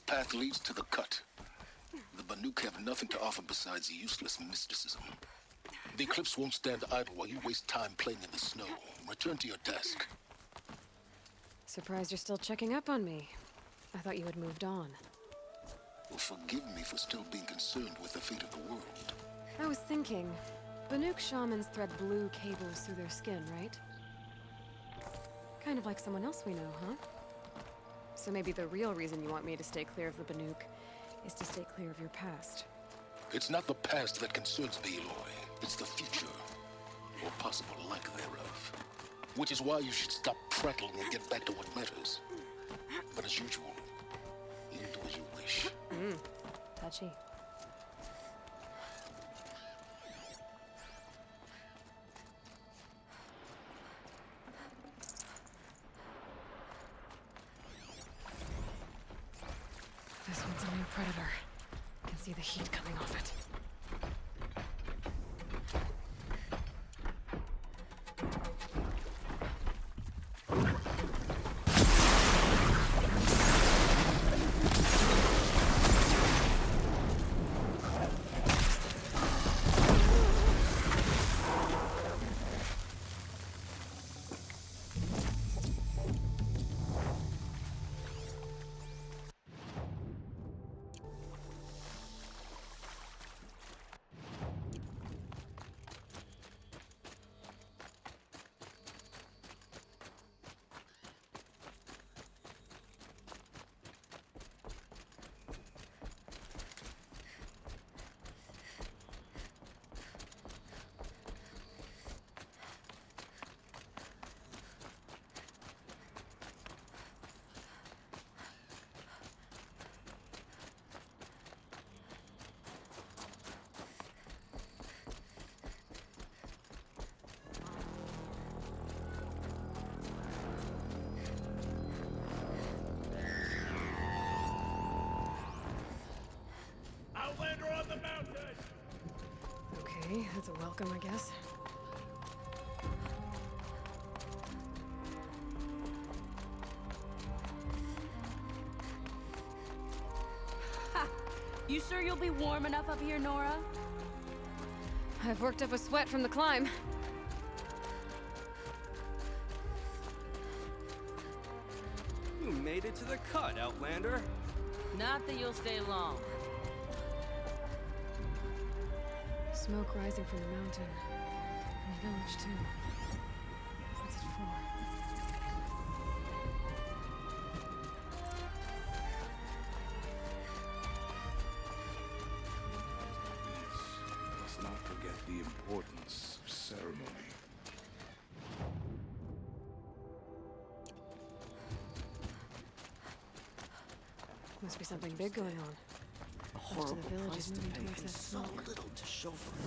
path leads to the cut. The Banuk have nothing to offer besides useless mysticism. The Eclipse won't stand idle while you waste time playing in the snow. Return to your task. Surprised you're still checking up on me. I thought you had moved on. Well, forgive me for still being concerned with the fate of the world. I was thinking, Banuk shamans thread blue cables through their skin, right? Kind of like someone else we know, huh? So maybe the real reason you want me to stay clear of the Banuk is to stay clear of your past. It's not the past that concerns me, Eloy. It's the future, or possible lack thereof. Which is why you should stop prattling and get back to what matters. But as usual, you do as you wish. Touchy. This one's a new predator. I can see the heat coming off it. Okay, that's a welcome, I guess. Ha! You sure you'll be warm enough up here, Nora? I've worked up a sweat from the climb. You made it to the cut, Outlander. Not that you'll stay long. Smoke rising from the mountain. And the village, too. What's it for? Let's not forget the importance of ceremony. Must be something big going on. Most of the village is moving towards that smoke. Little to show for it.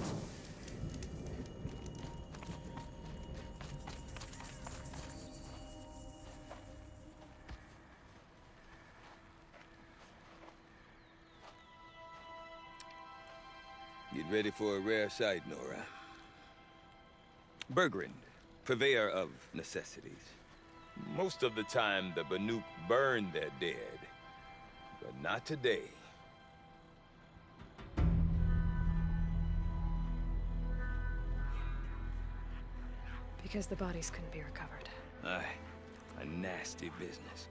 Get ready for a rare sight, Nora. Bergrand, purveyor of necessities. Most of the time, the Banuk burn their dead. But not today. Because the bodies couldn't be recovered. Aye, a nasty business.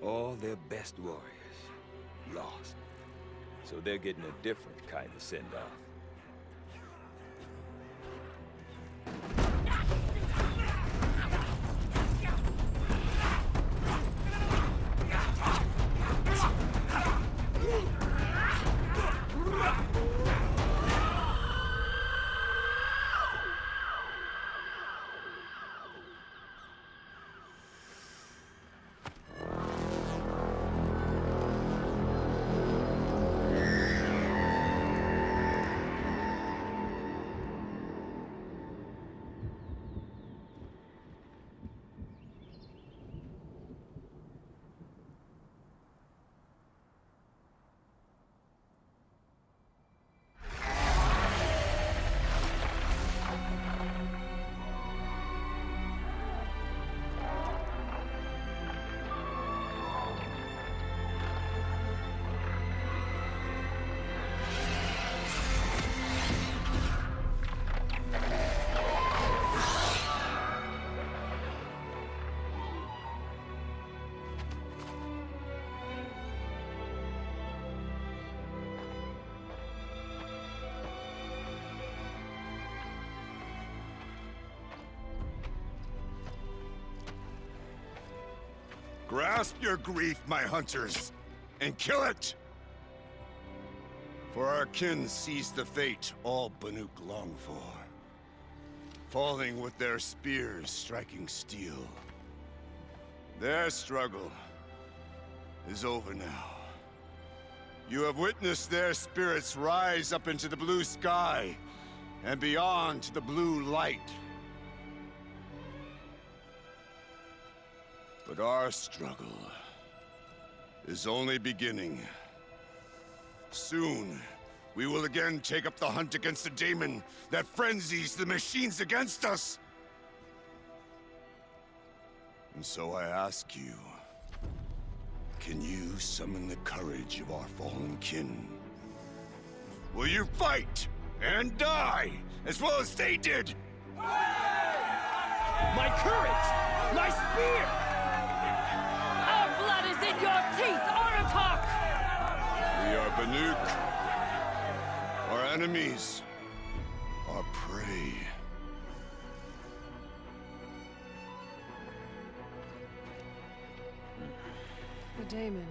All their best warriors lost. So they're getting a different kind of send-off. Grasp your grief, my hunters, and kill it! For our kin sees the fate all Banuk long for. Falling with their spears striking steel. Their struggle is over now. You have witnessed their spirits rise up into the blue sky and beyond to the blue light. But our struggle is only beginning. Soon, we will again take up the hunt against the daemon that frenzies the machines against us. And so I ask you, can you summon the courage of our fallen kin? Will you fight and die as well as they did? My courage! My spear! Our blood is in your teeth, Aratak! We are Banuk. Our enemies are prey. The daemon.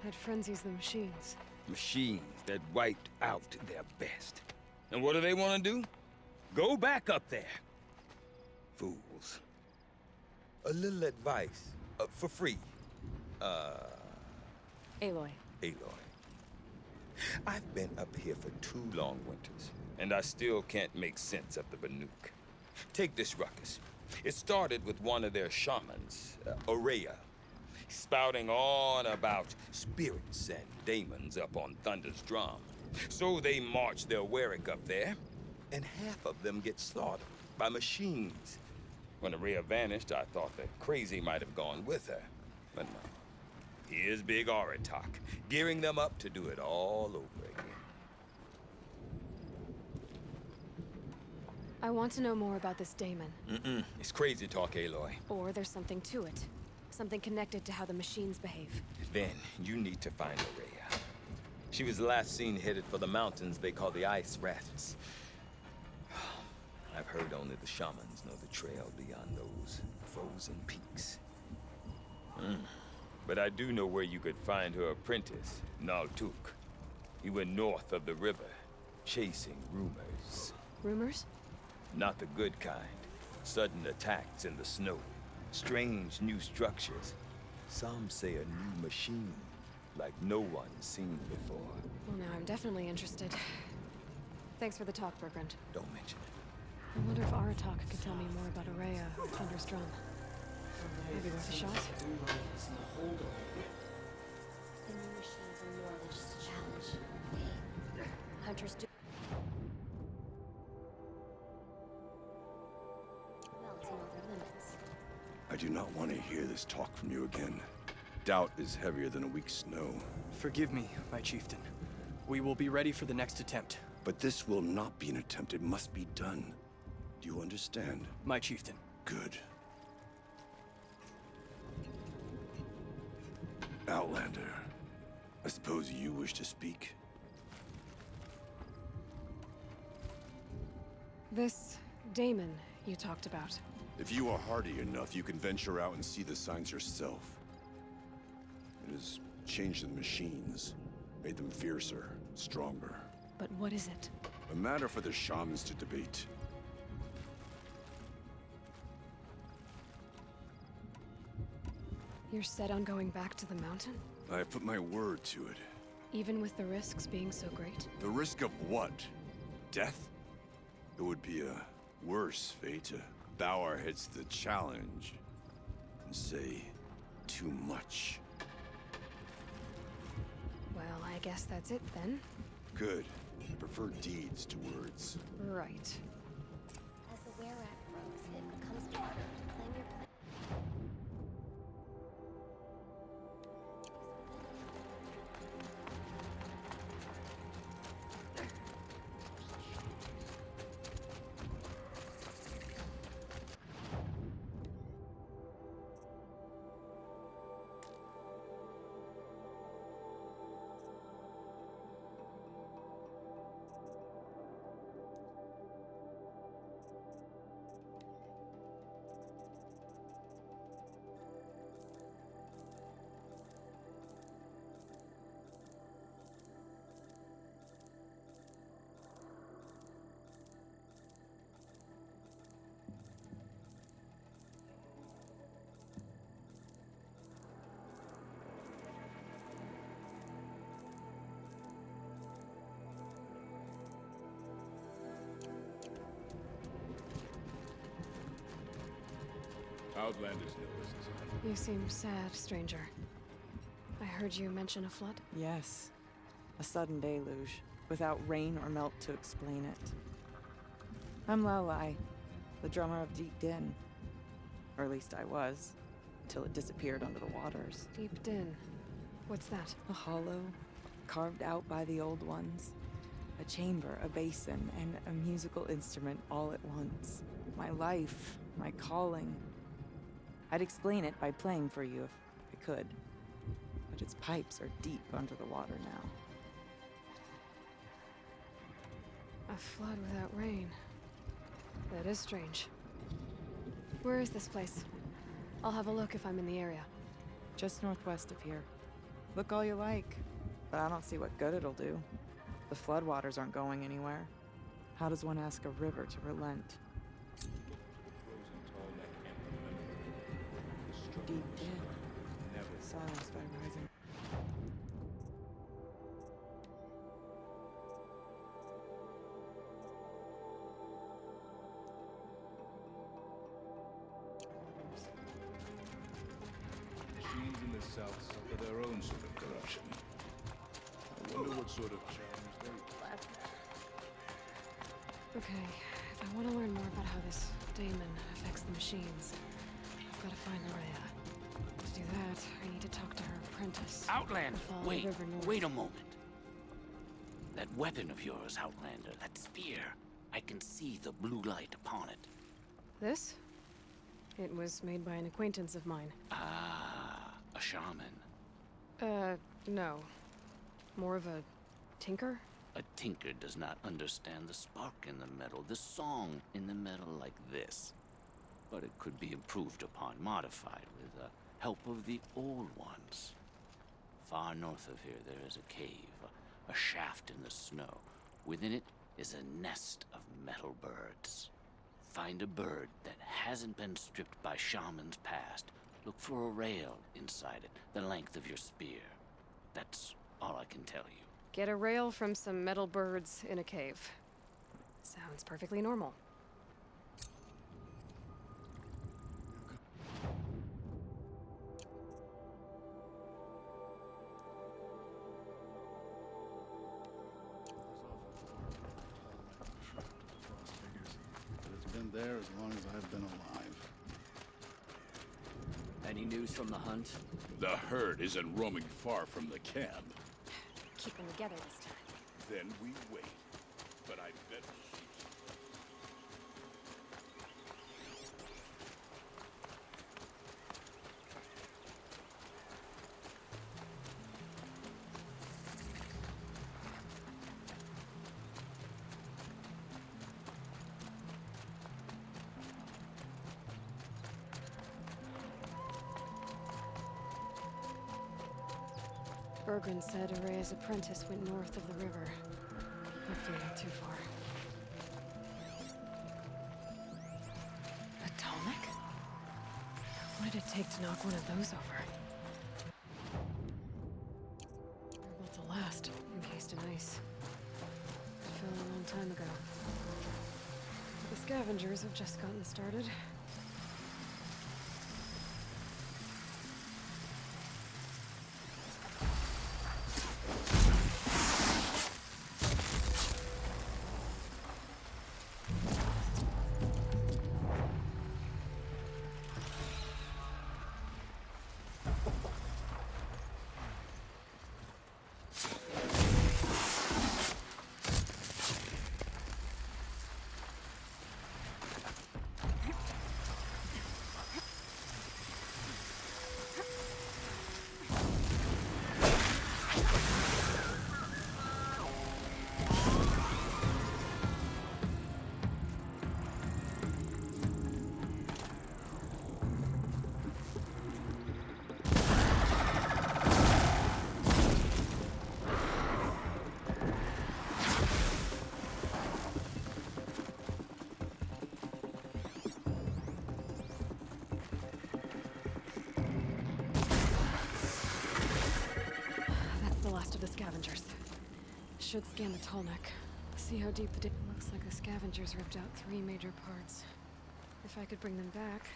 That frenzies the machines. Machines that wiped out their best. And what do they want to do? Go back up there. Fools. A little advice, for free. Aloy. Aloy. I've been up here for 2 long winters, and I still can't make sense of the Banuk. Take this ruckus. It started with one of their shamans, Aurea, spouting on about spirits and daemons up on Thunder's drum. So they march their Warwick up there, and half of them get slaughtered by machines. When Aurea vanished, I thought the crazy might have gone with her, but no. Here's Big Aratak, gearing them up to do it all over again. I want to know more about this daemon. It's crazy talk, Aloy. Or there's something to it. Something connected to how the machines behave. Then, you need to find Aurea. She was last seen headed for the mountains they call the Ice Rats. I've heard only the shamans know the trail beyond those frozen peaks. But I do know where you could find her apprentice, Naltuk. He went north of the river, chasing rumors. Rumors? Not the good kind. Sudden attacks in the snow. Strange new structures. Some say a new machine, like no one's seen before. Well, now I'm definitely interested. Thanks for the talk, Bergrand. Don't mention it. I wonder if Aratak could tell me more about Aurea or Thunder's drum. Maybe worth a shot? The new machines are more than just a challenge. Hunters do. Well, to know their limits. I do not want to hear this talk from you again. Doubt is heavier than a week's snow. Forgive me, my chieftain. We will be ready for the next attempt. But this will not be an attempt. It must be done. Do you understand? My chieftain. Good. Outlander, I suppose you wish to speak? This daemon you talked about. If you are hardy enough, you can venture out and see the signs yourself. It has changed the machines, made them fiercer, stronger. But what is it? A matter for the shamans to debate. You're set on going back to the mountain? I have put my word to it. Even with the risks being so great? The risk of what? Death? It would be a worse fate to bow our heads to the challenge and say too much. Well, I guess that's it then. Good. I prefer deeds to words. Right. As the wear-rack grows, it becomes harder to claim your place. Outlanders know this is on. You seem sad, stranger. I heard you mention a flood? Yes. A sudden deluge, without rain or melt to explain it. I'm Lai, the drummer of Deep Din. Or at least I was, until it disappeared under the waters. Deep Din. What's that? A hollow, carved out by the old ones. A chamber, a basin, and a musical instrument all at once. My life, my calling. I'd explain it by playing for you if I could. But its pipes are deep under the water now. A flood without rain. That is strange. Where is this place? I'll have a look if I'm in the area. Just northwest of here. Look all you like, but I don't see what good it'll do. The floodwaters aren't going anywhere. How does one ask a river to relent? Deep Din. Silence by rising. Machines in the south suffer their own sort of corruption. I wonder what sort of challenge they... Okay, if I want to learn more about how this daemon affects the machines, I've got to find Rhea. To do that, I need to talk to her apprentice. Outlander, and follow wait, the river north. wait a moment. That weapon of yours, Outlander, that spear, I can see the blue light upon it. This? It was made by an acquaintance of mine. Ah, a shaman. No. More of a tinker? A tinker does not understand the spark in the metal, the song in the metal like this. But it could be improved upon, modified with the help of the old ones. Far north of here there is a cave, a shaft in the snow. Within it is a nest of metal birds. Find a bird that hasn't been stripped by shamans past. Look for a rail inside it, the length of your spear. That's all I can tell you. Get a rail from some metal birds in a cave. Sounds perfectly normal. It's been there as long as I've been alive. Any news from the hunt? The herd isn't roaming far from the camp. Keep them together this time. Then we wait. But I bet the sheep... Bergren said Rhea's apprentice went north of the river. Hopefully not too far. A tonic? What did it take to knock one of those over? They're built to last, encased in ice. It fell a long time ago. The scavengers have just gotten started. Of the scavengers. Should scan the tall neck. See how deep the dip looks like the scavengers ripped out 3 major parts. If I could bring them back,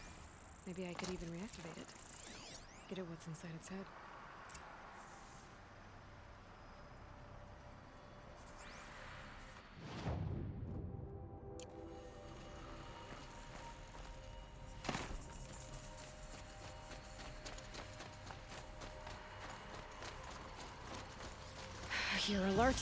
Maybe I could even reactivate it. Get at what's inside its head. You're alert.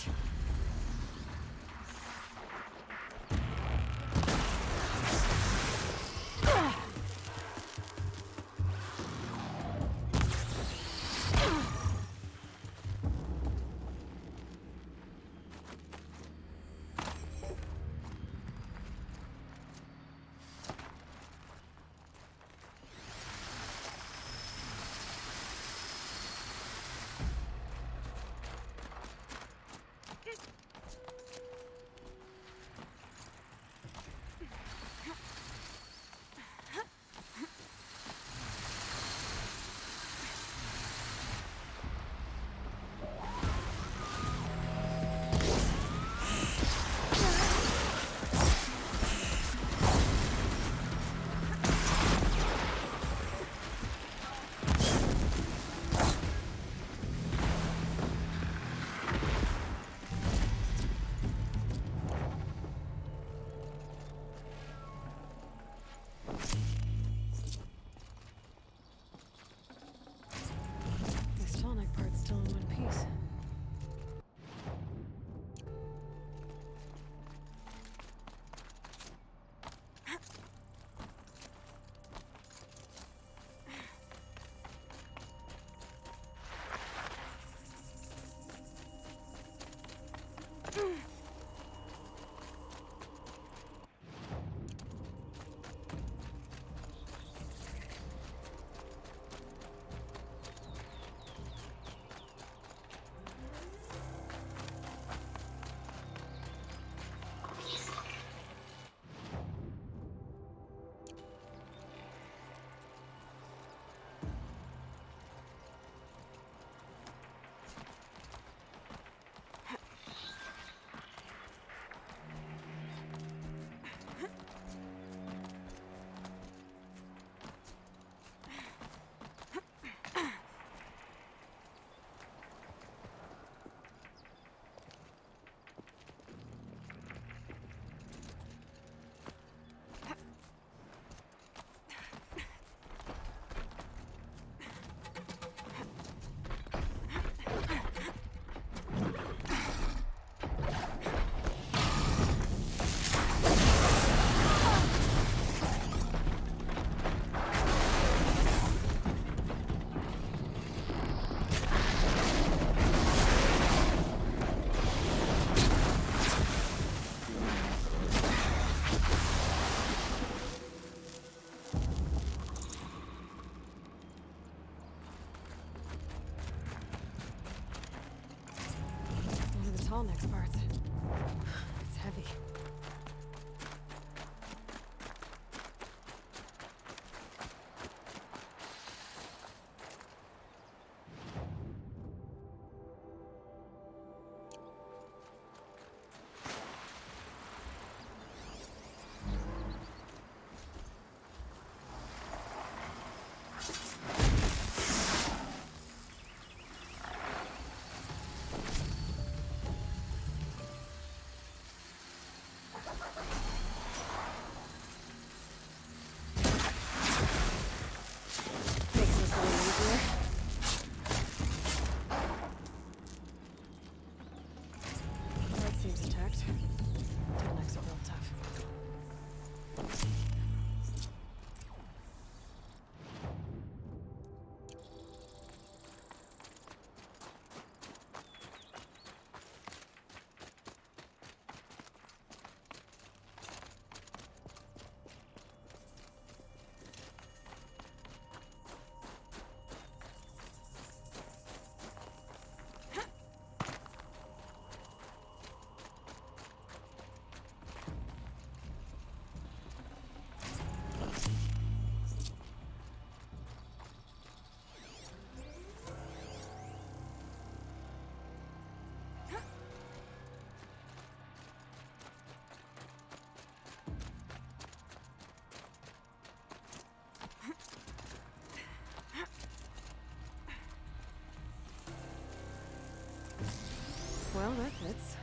that fits.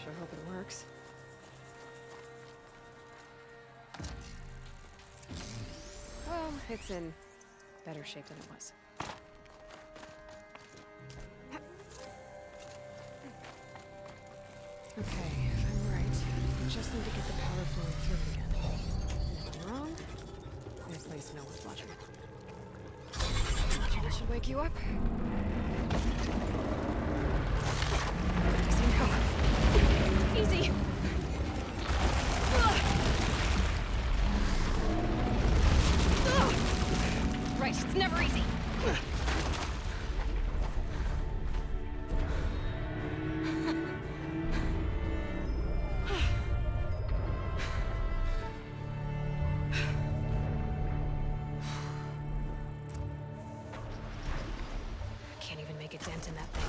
Sure hope it works. Well, it's in better shape than it was. Okay, if I'm right, I just need to get the power flowing through it again. And if I'm wrong, there's at least no one's watching. Okay, that should wake you up. Easy now. Easy! Right, it's never easy. Can't even make a dent in that thing.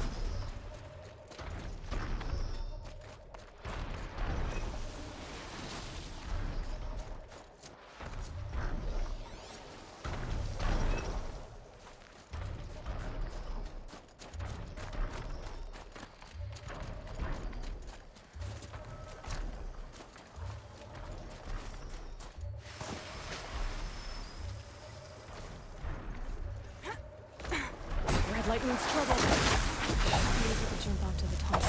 Red lightning's trouble. Maybe we could jump onto the top.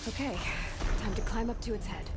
Okay, time to climb up to its head.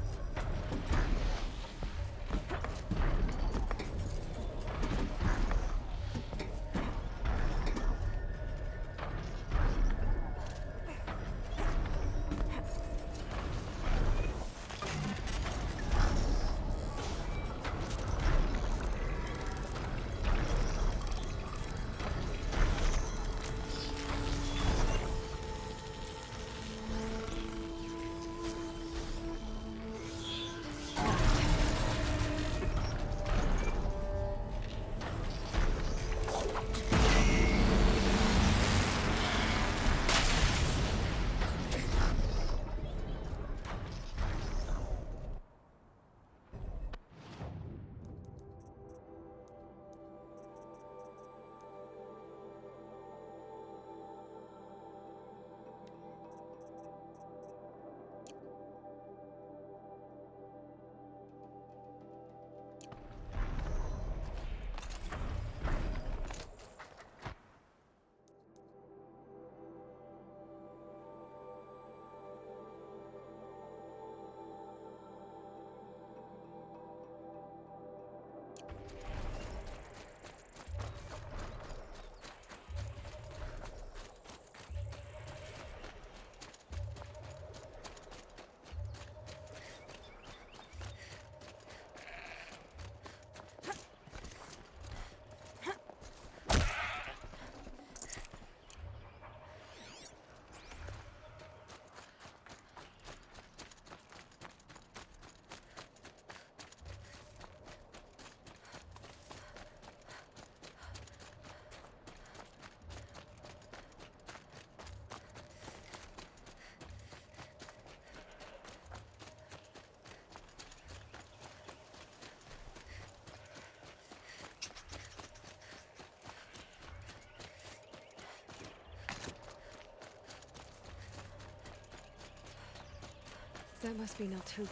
That must be Naltuk,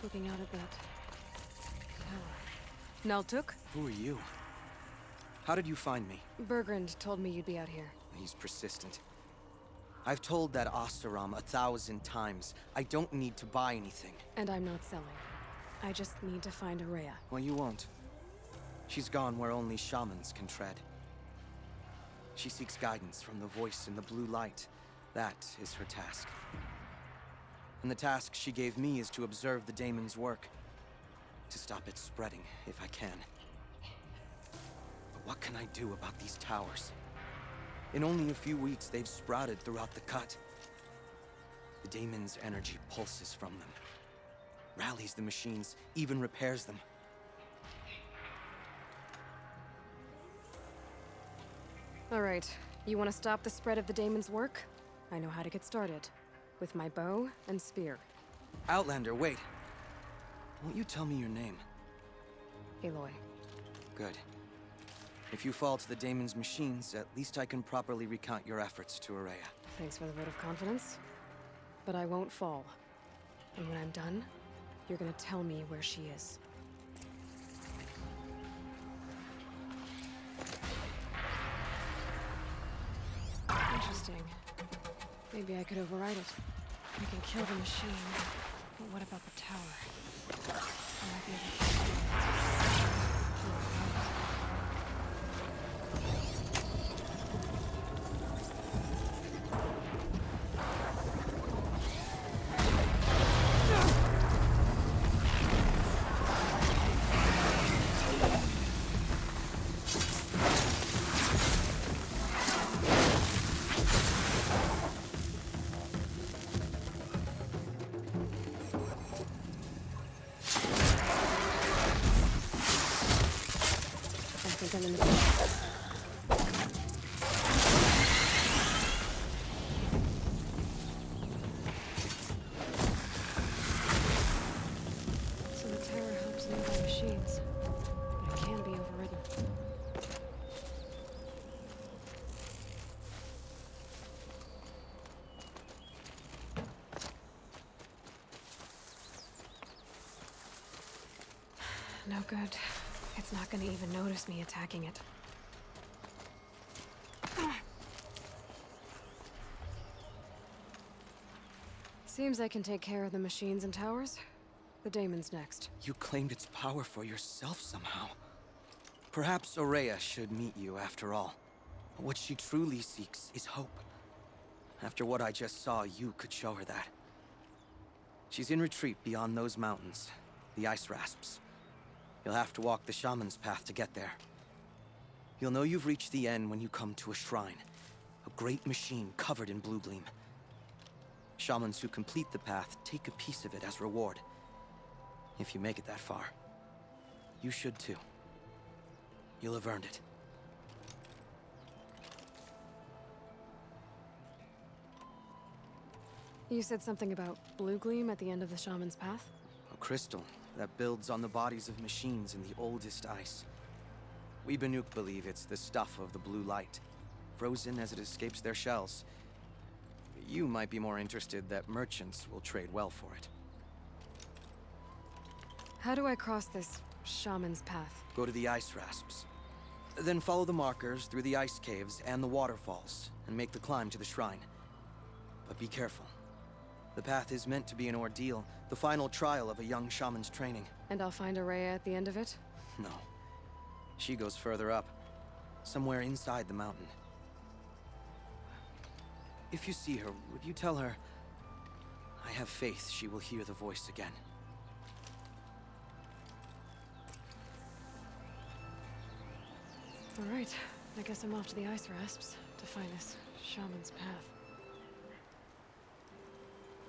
looking out at that tower. Naltuk? Who are you? How did you find me? Bergrand told me you'd be out here. He's persistent. I've told that Oseram 1,000 times. I don't need to buy anything. And I'm not selling. I just need to find Araya. Well, you won't. She's gone where only shamans can tread. She seeks guidance from the voice in the blue light. That is her task. And the task she gave me is to observe the daemon's work. To stop it spreading, if I can. But what can I do about these towers? In only a few weeks, they've sprouted throughout the cut. The daemon's energy pulses from them. Rallies the machines, even repairs them. All right, you want to stop the spread of the daemon's work? I know how to get started. With my bow and spear. Outlander, wait. Won't you tell me your name? Aloy. Good. If you fall to the Daemon's machines, at least I can properly recount your efforts to Araya. Thanks for the vote of confidence. But I won't fall. And when I'm done, you're gonna tell me where she is. Interesting. Maybe I could override it. I can kill the machine. But what about the tower? I might be able to... I think I'm in the... So the tower helps nearby machines, but it can be overridden. No good. It's not gonna even notice me attacking it. Seems I can take care of the machines and towers. The Daemon's next. You claimed its power for yourself somehow. Perhaps Araya should meet you after all. What she truly seeks is hope. After what I just saw, you could show her that. She's in retreat beyond those mountains, the ice rasps. You'll have to walk the shaman's path to get there. You'll know you've reached the end when you come to a shrine. A great machine covered in blue gleam. Shamans who complete the path take a piece of it as reward. If you make it that far, you should too. You'll have earned it. You said something about blue gleam at the end of the shaman's path? A crystal that builds on the bodies of machines in the oldest ice. We Banuk believe it's the stuff of the blue light, frozen as it escapes their shells. You might be more interested that merchants will trade well for it. How do I cross this shaman's path? Go to the ice rasps. Then follow the markers through the ice caves and the waterfalls, and make the climb to the shrine. But be careful. The path is meant to be an ordeal, the final trial of a young shaman's training. And I'll find Araya at the end of it? No. She goes further up, somewhere inside the mountain. If you see her, would you tell her, I have faith she will hear the voice again. All right, I guess I'm off to the ice rasps to find this shaman's path.